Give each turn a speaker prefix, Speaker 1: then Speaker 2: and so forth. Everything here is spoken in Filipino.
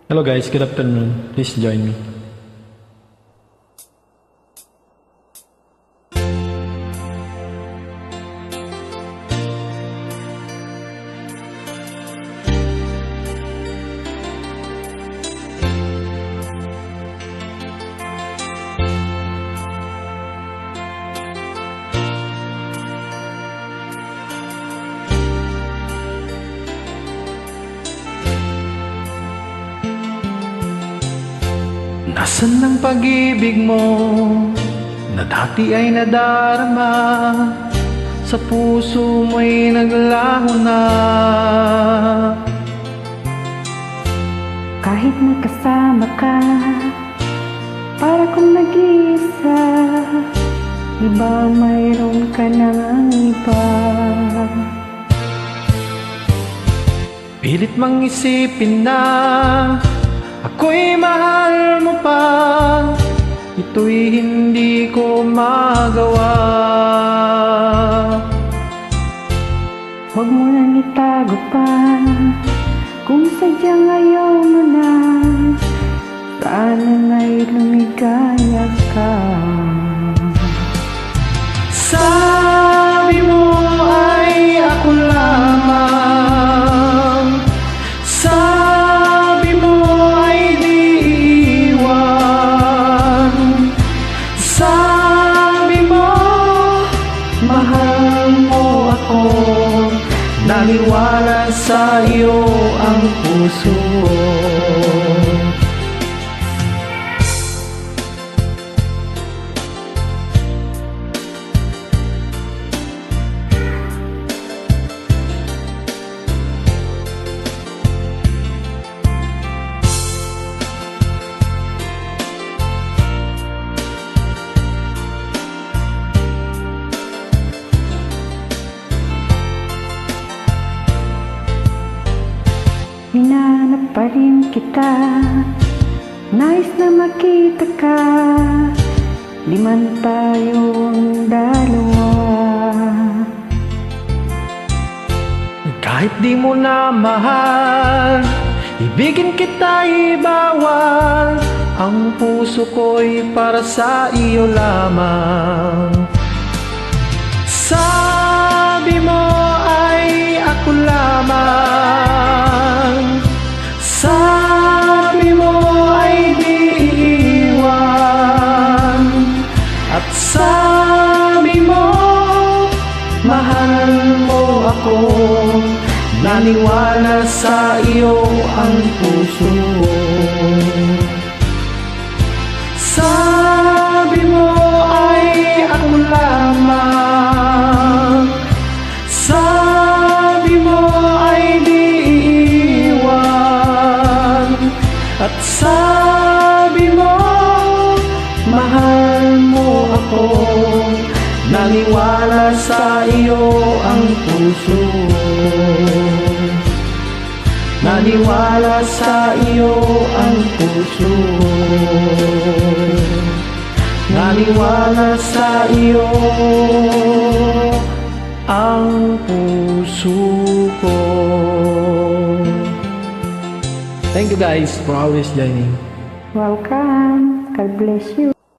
Speaker 1: Hello guys, good afternoon. Please join me. Nasaan ang pag-ibig mo na dati ay nadarama? Sa puso mo'y naglaho na.
Speaker 2: Kahit nakasama ka, para kong nag-iisa, di ba mayroon ka ng iba?
Speaker 1: Pilit mang isipin na ako'y mahal mo pa, ito'y hindi ko magawa.
Speaker 2: Huwag mo nang itago pa, kung sadyang ayaw mo na, sana nga'y lumigaya ka.
Speaker 1: Sabi mo ay ako lamang, sabi mo ay di iwan, sabi mo mahal mo ako, naniwala sa iyo ang puso.
Speaker 2: Hinanap pa rin kita, nais na makita ka, di man tayong dalawa.
Speaker 1: Kahit di mo na mahal, ibigin kita'y bawal, ang puso ko'y para sa iyo lamang. Sabi mo ay ako lamang, sabi mo ay di iwan, at sabi mo mahal mo ako, naniwala sa iyo ang puso. Sabi mo ay ako lamang, sabi mo ay di iwan, at sabi mo mahal mo ako, naniwala sa iyo ang puso. Naniwala sa iyo ang puso. Naniwala sa iyo ang puso ko. Thank you guys for always joining.
Speaker 2: Welcome. God bless you.